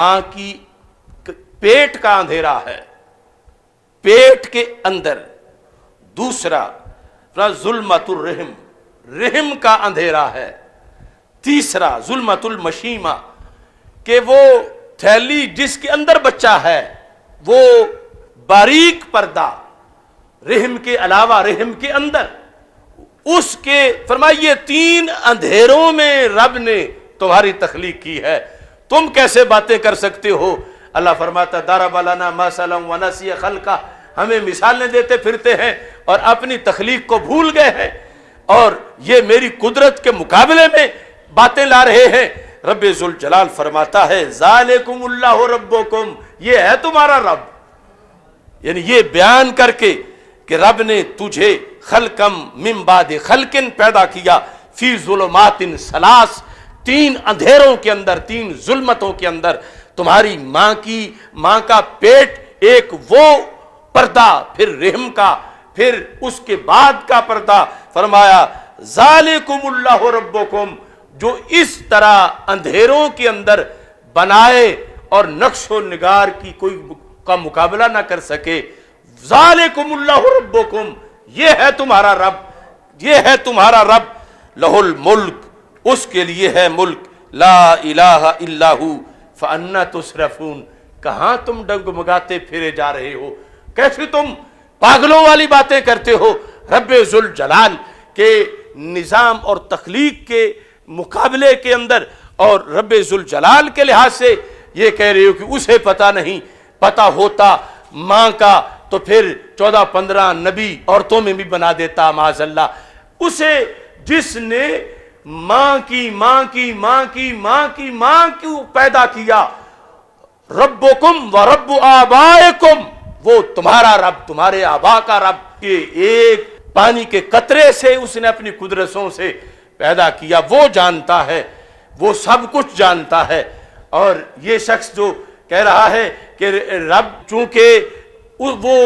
ماں کی پیٹ کا اندھیرا ہے، پیٹ کے اندر. دوسرا ظلمت الرحم، رحم کا اندھیرا ہے. تیسرا ظلمت المشیمہ، کہ وہ تھیلی جس کے اندر بچہ ہے وہ باریک پردہ رحم کے علاوہ رحم کے اندر اس کے. فرمائیے 3 اندھیروں میں رب نے تمہاری تخلیق کی ہے، تم کیسے باتیں کر سکتے ہو؟ اللہ فرماتا ضرب لنا مثلا ونسی خلقہ، ہمیں مثالیں دیتے پھرتے ہیں اور اپنی تخلیق کو بھول گئے ہیں، اور یہ میری قدرت کے مقابلے میں باتیں لا رہے ہیں. رب ذوالجلال فرماتا ہے ذالکم اللہ ربکم، یہ ہے تمہارا رب. یعنی یہ بیان کر کے کہ رب نے تجھے خلقم من بعد خلقن پیدا کیا فی ظلمات ثلاث، 3 اندھیروں کے اندر، 3 ظلمتوں کے اندر. تمہاری ماں کا پیٹ ایک وہ پردہ، پھر رحم کا، پھر اس کے بعد کا پردہ. فرمایا ذالکم اللہ ربکم، جو اس طرح اندھیروں کے اندر بنائے اور نقش و نگار کی کوئی کا مقابلہ نہ کر سکے. ذالکم اللہ ربکم، یہ ہے تمہارا رب، یہ ہے تمہارا رب. لہ الملک، اس کے لیے ہے ملک. لا الہ الا ہو فانا تصرفون، کہاں تم ڈگمگاتے پھرے جا رہے ہو؟ کیسے تم پاگلوں والی باتیں کرتے ہو؟ رب ذوالجلال کے نظام اور تخلیق کے مقابلے کے اندر اور رب ذوالجلال کے لحاظ سے یہ کہہ رہے ہو کہ اسے پتہ نہیں. پتہ ہوتا ماں کا تو پھر 14-15 نبی عورتوں میں بھی بنا دیتا معاذ اللہ. اسے جس نے ماں کی پیدا کیا، ربکم و رب آبائکم، وہ تمہارا رب، تمہارے آبا کا رب. کہ ایک پانی کے قطرے سے اس نے اپنی قدرتوں سے پیدا کیا. وہ جانتا ہے، وہ سب کچھ جانتا ہے. اور یہ شخص جو کہہ رہا ہے کہ رب چونکہ وہ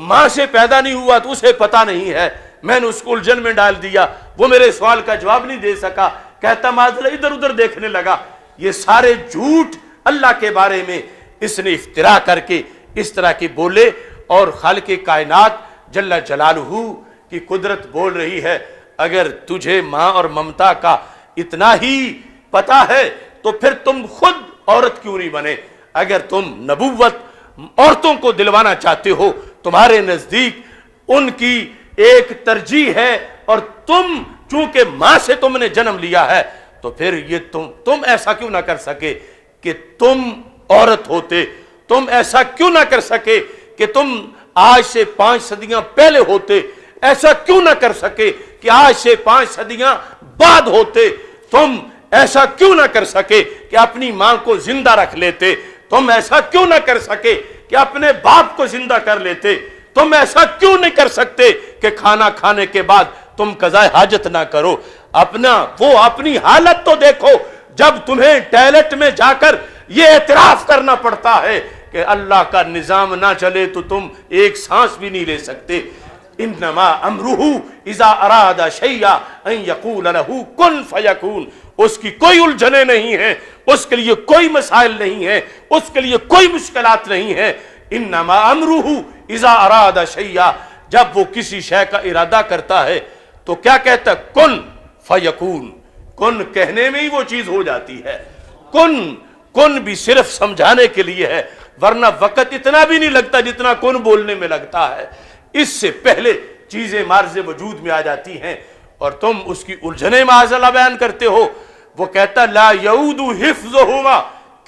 ماں سے پیدا نہیں ہوا تو اسے پتہ نہیں ہے، میں نے اس کو الجھن میں ڈال دیا، وہ میرے سوال کا جواب نہیں دے سکا، کہتا معاذ ادھر ادھر دیکھنے لگا. یہ سارے جھوٹ اللہ کے بارے میں اس نے افترا کر کے اس طرح کی بولے. اور خالق کائنات جل جلالہ کی قدرت بول رہی ہے اگر تجھے ماں اور ممتا کا اتنا ہی پتہ ہے تو پھر تم خود عورت کیوں نہیں بنے؟ اگر تم نبوت عورتوں کو دلوانا چاہتے ہو، تمہارے نزدیک ان کی ایک ترجیح ہے، اور تم چونکہ ماں سے تم نے جنم لیا ہے تو پھر یہ تم ایسا کیوں نہ کر سکے کہ تم عورت ہوتے؟ تم ایسا کیوں نہ کر سکے کہ تم آج سے 5 صدیاں پہلے ہوتے؟ ایسا کیوں نہ کر سکے کہ آج سے 5 صدیاں بعد ہوتے؟ تم ایسا کیوں نہ کر سکے کہ اپنی ماں کو زندہ رکھ لیتے؟ تم ایسا کیوں نہ کر سکے کہ اپنے باپ کو زندہ کر لیتے؟ تم ایسا کیوں نہیں کر سکتے کہ کھانا کھانے کے بعد تم قضاء حاجت نہ کرو؟ اپنی حالت تو دیکھو جب تمہیں ٹوائلٹ میں جا کر یہ اعتراف کرنا پڑتا ہے کہ اللہ کا نظام نہ چلے تو تم ایک سانس بھی نہیں لے سکتے. انما امرہ اذا اراد شیئا ان یقول لہ کن فیکون. اس کی کوئی الجھنیں نہیں ہیں، اس کے لیے کوئی مسائل نہیں ہیں، اس کے لیے کوئی مشکلات نہیں ہیں. انما امرہ اذا اراد شیئا، جب وہ کسی شے کا ارادہ کرتا ہے تو کیا کہتا ہے؟ کن فیکون. کن کہنے میں ہی وہ چیز ہو جاتی ہے. کن بھی صرف سمجھانے کے لیے ہے، ورنہ وقت اتنا بھی نہیں لگتا جتنا کن بولنے میں لگتا ہے. اس سے پہلے چیزیں مارز وجود میں آ جاتی ہیں اور تم اس کی الجھنے معاذ اللہ بیان کرتے ہو. وہ کہتا لا یعود حفظہما،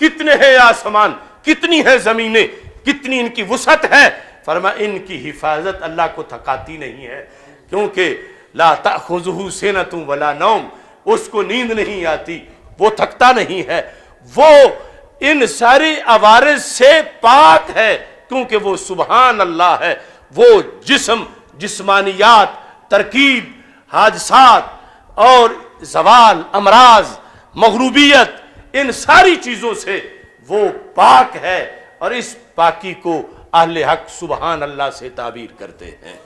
کتنے ہیں آسمان، کتنی ہیں زمینیں، کتنی ان کی وسعت ہے. فرما ان کی حفاظت اللہ کو تھکاتی نہیں ہے، کیونکہ لا تأخذہ سنۃ ولا نوم، اس کو نیند نہیں آتی، وہ تھکتا نہیں ہے. وہ ان ساری عوارض سے پاک ہے کیونکہ وہ سبحان اللہ ہے. وہ جسم، جسمانیات، ترکیب، حادثات اور زوال، امراض، مغروبیت، ان ساری چیزوں سے وہ پاک ہے، اور اس پاکی کو اہل حق سبحان اللہ سے تعبیر کرتے ہیں.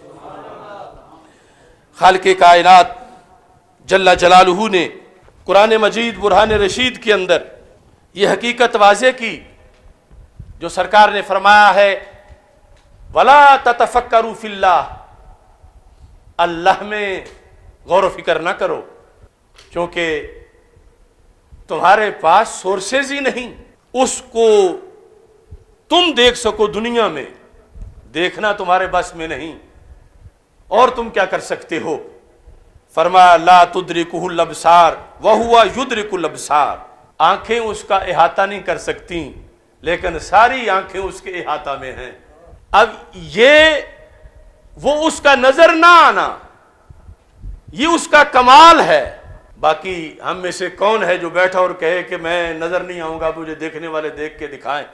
خالق کائنات جل جلالہ نے قرآن مجید برہان رشید کے اندر یہ حقیقت واضح کی جو سرکار نے فرمایا ہے وَلَا تَتَفَكَّرُوا فِي اللَّهِ، اللہ میں غور و فکر نہ کرو، کیونکہ تمہارے پاس سورسز ہی نہیں اس کو تم دیکھ سکو، دنیا میں دیکھنا تمہارے بس میں نہیں، اور تم کیا کر سکتے ہو؟ فرمایا لا تدرکہ الابصار وہو یدرک الابصار، آنکھیں اس کا احاطہ نہیں کر سکتی لیکن ساری آنکھیں اس کے احاطہ میں ہیں۔ اب یہ وہ اس کا نظر نہ آنا یہ اس کا کمال ہے۔ باقی ہم میں سے کون ہے جو بیٹھا اور کہے کہ میں نظر نہیں آؤں گا، مجھے دیکھنے والے دیکھ کے دکھائیں؟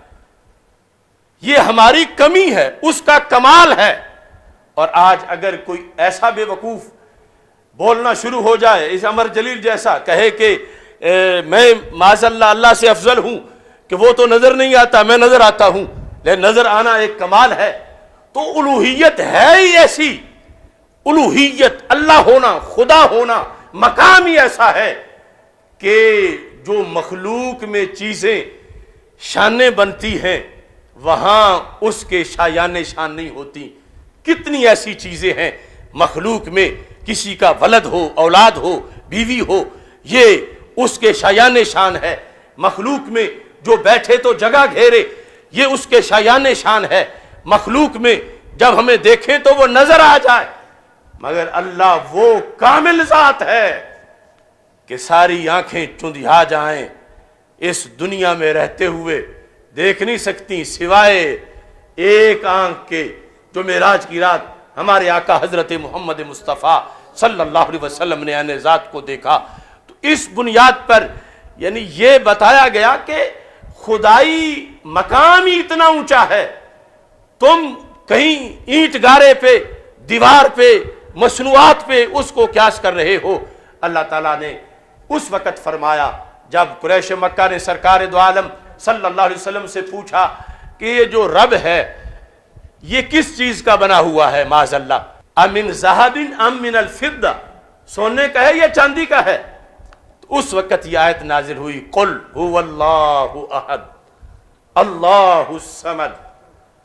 یہ ہماری کمی ہے، اس کا کمال ہے۔ اور آج اگر کوئی ایسا بے وقوف بولنا شروع ہو جائے، اس عمر جلیل جیسا کہے کہ میں معاذ اللہ اللہ سے افضل ہوں کہ وہ تو نظر نہیں آتا، میں نظر آتا ہوں، لیکن نظر آنا ایک کمال ہے، تو الوہیت ہے ہی ایسی، الوہیت اللہ ہونا، خدا ہونا مقام ہی ایسا ہے کہ جو مخلوق میں چیزیں شانیں بنتی ہیں وہاں اس کے شایان شان نہیں ہوتی۔ کتنی ایسی چیزیں ہیں مخلوق میں، کسی کا ولد ہو، اولاد ہو، بیوی ہو، یہ اس کے شایان شان ہے۔ مخلوق میں جو بیٹھے تو جگہ گھیرے، یہ اس کے شایان شان ہے۔ مخلوق میں جب ہمیں دیکھیں تو وہ نظر آ جائے، مگر اللہ وہ کامل ذات ہے کہ ساری آنکھیں چندھیا جائیں، اس دنیا میں رہتے ہوئے دیکھ نہیں سکتی سوائے ایک آنکھ کے، جو معراج کی رات ہمارے آقا حضرت محمد مصطفیٰ صلی اللہ علیہ وسلم نے عین ذات کو دیکھا۔ تو اس بنیاد پر یعنی یہ بتایا گیا کہ خدائی مقام ہی اتنا اونچا ہے، تم کہیں اینٹ گارے پہ، دیوار پہ، مصنوعات پہ اس کو قیاس کر رہے ہو۔ اللہ تعالیٰ نے اس وقت فرمایا جب قریش مکہ نے سرکار دو عالم صلی اللہ علیہ وسلم سے پوچھا کہ یہ جو رب ہے یہ کس چیز کا بنا ہوا ہے؟ معاذ اللہ، امن ذہب ام من الفضہ، سونے کا ہے یا چاندی کا ہے؟ تو اس وقت یہ آیت نازل ہوئی قل هو اللہ احد اللہ الصمد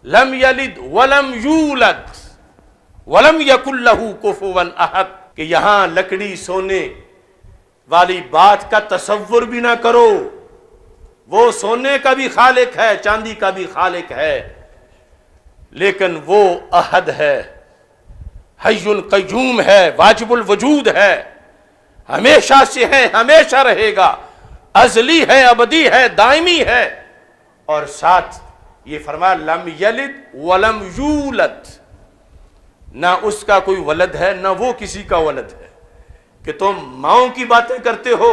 لم یلد ولم یولد ولم یکن لہ کفوا احد، کہ یہاں لکڑی سونے والی بات کا تصور بھی نہ کرو، وہ سونے کا بھی خالق ہے، چاندی کا بھی خالق ہے، لیکن وہ احد ہے، حی القیوم ہے، واجب الوجود ہے، ہمیشہ سے ہے، ہمیشہ رہے گا، ازلی ہے، ابدی ہے، دائمی ہے۔ اور ساتھ یہ فرمایا لم یلد ولم یولد، نہ اس کا کوئی ولد ہے نہ وہ کسی کا ولد ہے۔ کہ تم ماؤں کی باتیں کرتے ہو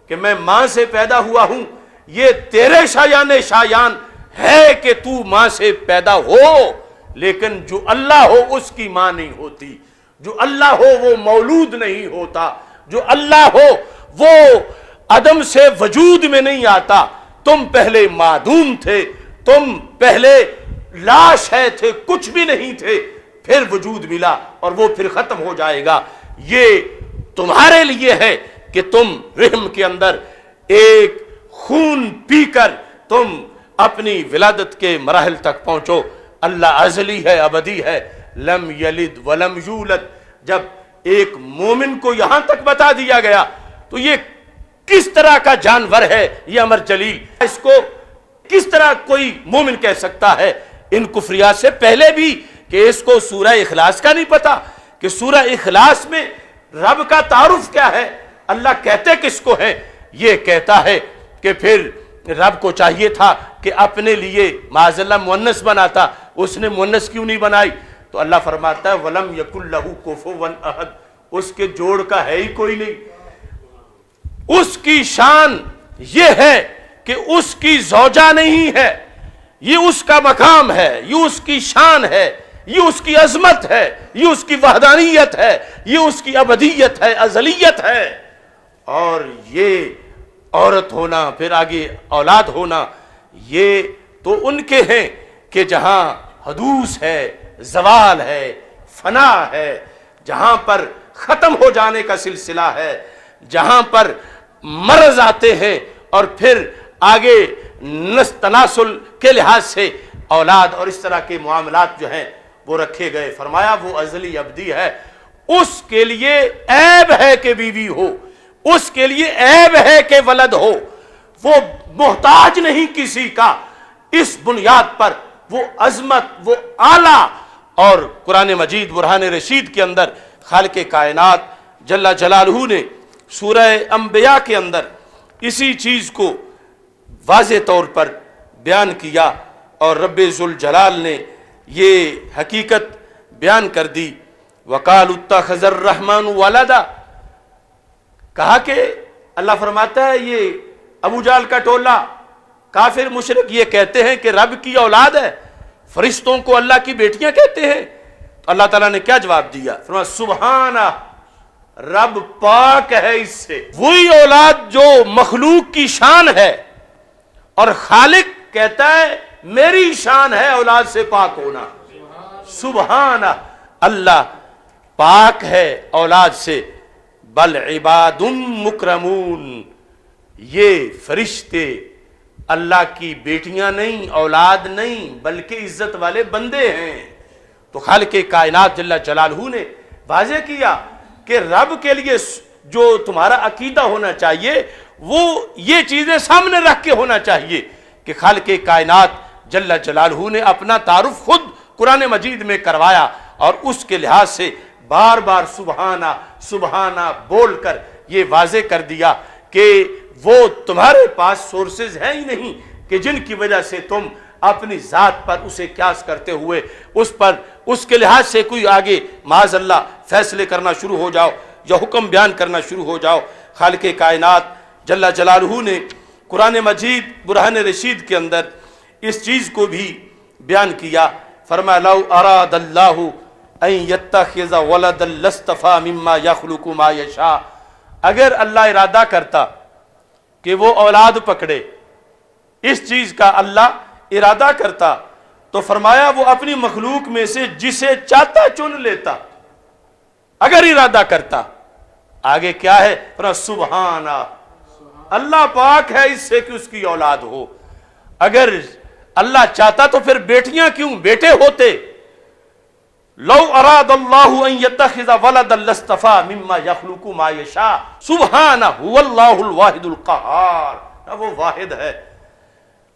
کہ میں ماں سے پیدا ہوا ہوں، یہ تیرے شایان شایان ہے کہ تو ماں سے پیدا ہو، لیکن جو اللہ ہو اس کی ماں نہیں ہوتی، جو اللہ ہو وہ مولود نہیں ہوتا، جو اللہ ہو وہ عدم سے وجود میں نہیں آتا۔ تم پہلے معدوم تھے، تم پہلے لاش ہے تھے، کچھ بھی نہیں تھے، پھر وجود ملا اور وہ پھر ختم ہو جائے گا۔ یہ تمہارے لیے ہے کہ تم رحم کے اندر ایک خون پی کر تم اپنی ولادت کے مراحل تک پہنچو۔ اللہ ازلی ہے، ابدی ہے، لم یلد ولم یولد۔ جب ایک مومن کو یہاں تک بتا دیا گیا تو یہ کس طرح کا جانور ہے یہ امر جلیل، اس کو کس طرح کوئی مومن کہہ سکتا ہے ان کفریات سے پہلے بھی کہ اس کو سورہ اخلاص کا نہیں پتا کہ سورہ اخلاص میں رب کا تعارف کیا ہے، اللہ کہتے کس کو ہے؟ یہ کہتا ہے کہ پھر رب کو چاہیے تھا کہ اپنے لیے معاذ اللہ مؤنث بناتا، اس نے مؤنث کیوں نہیں بنائی؟ تو اللہ فرماتا ہے وَلَمْ يَكُنْ لَهُ كُفُوًا أَحَدٌ، اس کے جوڑ کا ہے ہی کوئی نہیں۔ اس کی شان یہ ہے کہ اس کی زوجہ نہیں ہے، یہ اس کا مقام ہے، یہ اس کی شان ہے، یہ اس کی عظمت ہے، یہ اس کی وحدانیت ہے، یہ اس کی ابدیت ہے، ازلیت ہے۔ اور یہ عورت ہونا، پھر آگے اولاد ہونا، یہ تو ان کے ہیں کہ جہاں حدوث ہے، زوال ہے، فنا ہے، جہاں پر ختم ہو جانے کا سلسلہ ہے، جہاں پر مرض آتے ہیں اور پھر آگے تناسل کے لحاظ سے اولاد اور اس طرح کے معاملات جو ہیں وہ رکھے گئے. فرمایا وہ ازلی ابدی ہے, اس کے لیے عیب ہے کہ بیوی ہو, اس کے لیے عیب ہے کہ ولد ہو, وہ محتاج نہیں کسی کا. اس بنیاد پر وہ عظمت, وہ اعلیٰ. اور قرآن مجید برہان رشید کے اندر خالق کائنات جل جلالہ نے سورہ انبیاء کے اندر اسی چیز کو واضح طور پر بیان کیا, اور رب ذوالجلال نے یہ حقیقت بیان کر دی. وقالوا اتخذ الرحمن ولدا, کہا کہ اللہ فرماتا ہے یہ ابو جہل کا ٹولہ کافر مشرک یہ کہتے ہیں کہ رب کی اولاد ہے, فرشتوں کو اللہ کی بیٹیاں کہتے ہیں. تو اللہ تعالیٰ نے کیا جواب دیا؟ فرمایا سبحانہ, رب پاک ہے اس سے. وہی اولاد جو مخلوق کی شان ہے, اور خالق کہتا ہے میری شان ہے اولاد سے پاک ہونا. سبحانہ, اللہ پاک ہے اولاد سے. بل عباد مکرمون, یہ فرشتے اللہ کی بیٹیاں نہیں, اولاد نہیں, بلکہ عزت والے بندے ہیں. تو خالق کائنات جل جلالہ نے واضح کیا کہ رب کے لیے جو تمہارا عقیدہ ہونا چاہیے وہ یہ چیزیں سامنے رکھ کے ہونا چاہیے کہ خالق کائنات جل جلالہ نے اپنا تعارف خود قرآن مجید میں کروایا, اور اس کے لحاظ سے بار بار سبحانہ سبحانہ بول کر یہ واضح کر دیا کہ وہ تمہارے پاس سورسز ہیں ہی نہیں کہ جن کی وجہ سے تم اپنی ذات پر اسے قیاس کرتے ہوئے اس پر اس کے لحاظ سے کوئی آگے معاذ اللہ فیصلے کرنا شروع ہو جاؤ یا حکم بیان کرنا شروع ہو جاؤ. خالق کائنات جل جلالہ نے قرآن مجید برہان رشید کے اندر اس چیز کو بھی بیان کیا. فرمایا لو اراد اللہ ان یتخذ ولدا لاصطفى مما یخلق ما یشاء, اگر اللہ ارادہ کرتا کہ وہ اولاد پکڑے, اس چیز کا اللہ ارادہ کرتا تو فرمایا وہ اپنی مخلوق میں سے جسے چاہتا چن لیتا, اگر ارادہ کرتا. آگے کیا ہے؟ فرمایا سبحانہ, اللہ پاک ہے اس سے کہ اس کی اولاد ہو. اگر اللہ چاہتا تو پھر بیٹیاں کیوں, بیٹے ہوتے. لو اراد اللہ ان یتخذ ولدا لاصطفى مما یخلق ما یشاء سبحانہ هو اللہ الواحد القہار. وہ واحد ہے.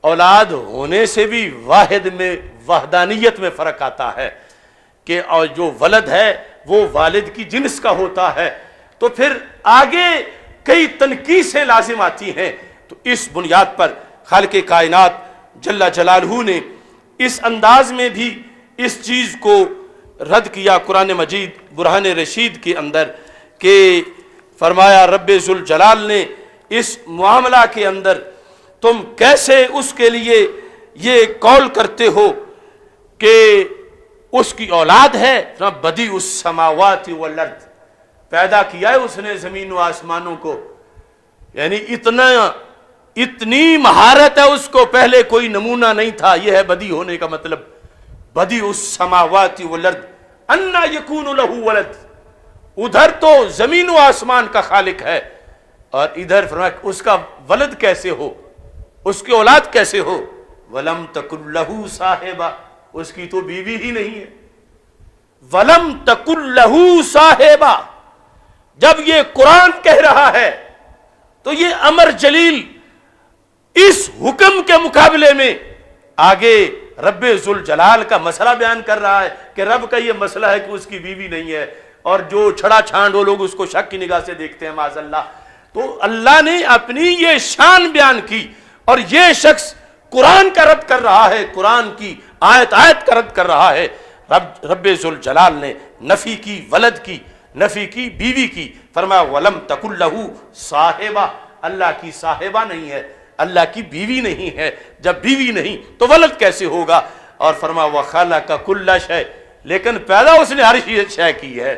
اولاد ہونے سے بھی واحد میں وحدانیت میں فرق آتا ہے کہ اور جو ولد ہے وہ والد کی جنس کا ہوتا ہے, تو پھر آگے کئی تنقیصیں لازم آتی ہیں. تو اس بنیاد پر خالق کائنات جل جلالہ نے اس انداز میں بھی اس چیز کو رد کیا قرآن مجید برہان رشید کے اندر کہ فرمایا رب ذوالجلال نے اس معاملہ کے اندر تم کیسے اس کے لیے یہ قول کرتے ہو کہ اس کی اولاد ہے؟ بدیع السماوات والارض, پیدا کیا ہے اس نے زمین و آسمانوں کو, یعنی اتنی مہارت ہے اس کو, پہلے کوئی نمونہ نہیں تھا. یہ ہے بدیع ہونے کا مطلب. بدیع السماوات والارض انا یکون لہ ولد, ادھر تو زمین و آسمان کا خالق ہے اور ادھر فرمایا اس کا ولد کیسے ہو, اس کی اولاد کیسے ہو. ولم تکن لہ صاحبہ, اس کی تو بیوی ہی نہیں ہے. ولم تکن لہ صاحبہ, جب یہ قرآن کہہ رہا ہے تو یہ امر جلیل اس حکم کے مقابلے میں آگے رب ذوالجلال کا مسئلہ بیان کر رہا ہے کہ رب کا یہ مسئلہ ہے کہ اس کی بیوی نہیں ہے, اور جو چھڑا چھانڈ وہ لوگ اس کو شک کی نگاہ سے دیکھتے ہیں معاذ اللہ. تو اللہ نے اپنی یہ شان بیان کی, اور یہ شخص قرآن کا رد کر رہا ہے, قرآن کی آیت کا رد کر رہا ہے. رب ذوالجلال نے نفی کی ولد کی, نفی کی بیوی کی. فرمایا ولم تکن لہ صاحبہ, اللہ کی صاحبہ نہیں ہے, اللہ کی بیوی نہیں ہے. جب بیوی نہیں تو ولد کیسے ہوگا؟ اور فرمایا وخلق کل شیء, لیکن پیدا اس نے ہر شے کی ہے.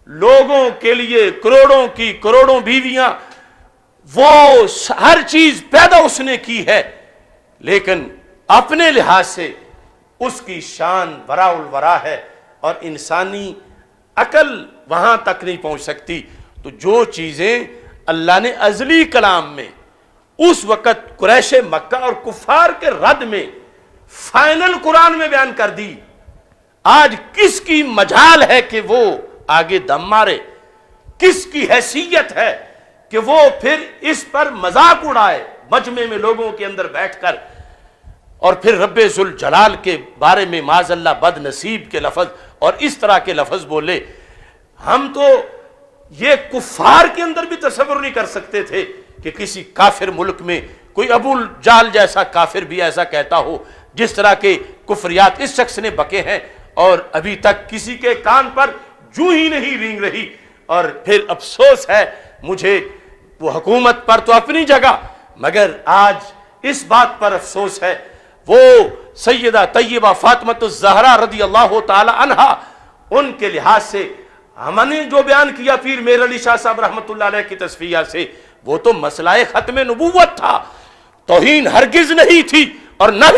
لوگوں کے لیے کروڑوں کی کروڑوں بیویاں, وہ ہر چیز پیدا اس نے کی ہے, لیکن اپنے لحاظ سے اس کی شان وراء الورا ہے, اور انسانی عقل وہاں تک نہیں پہنچ سکتی. تو جو چیزیں اللہ نے ازلی کلام میں اس وقت قریش مکہ اور کفار کے رد میں فائنل قرآن میں بیان کر دی. آج کس کی مجال ہے کہ وہ آگے دم مارے؟ کس کی حیثیت ہے کہ وہ پھر اس پر مذاق اڑائے مجمع میں لوگوں کے اندر بیٹھ کر، اور پھر رب ذوالجلال کے بارے میں معاذ اللہ بد نصیب کے لفظ اور اس طرح کے لفظ بولے؟ ہم تو یہ کفار کے اندر بھی تصور نہیں کر سکتے تھے کہ کسی کافر ملک میں کوئی ابو جال جیسا کافر بھی ایسا کہتا ہو. جس طرح کے کفریات اس شخص نے بکے ہیں اور ابھی تک کسی کے کان پر جوں ہی نہیں رینگ رہی. اور پھر افسوس ہے مجھے وہ حکومت پر تو اپنی جگہ، مگر آج اس بات پر افسوس ہے وہ سیدہ طیبہ فاطمۃ الزہرا رضی اللہ تعالی عنہا، ان کے لحاظ سے ہم نے جو بیان کیا پیر میر علی شاہ صاحب رحمۃ اللہ علیہ کی تصفیہ سے، وہ تو مسئلہ ختم نبوت تھا، توہین ہرگز نہیں تھی اور نہ بھی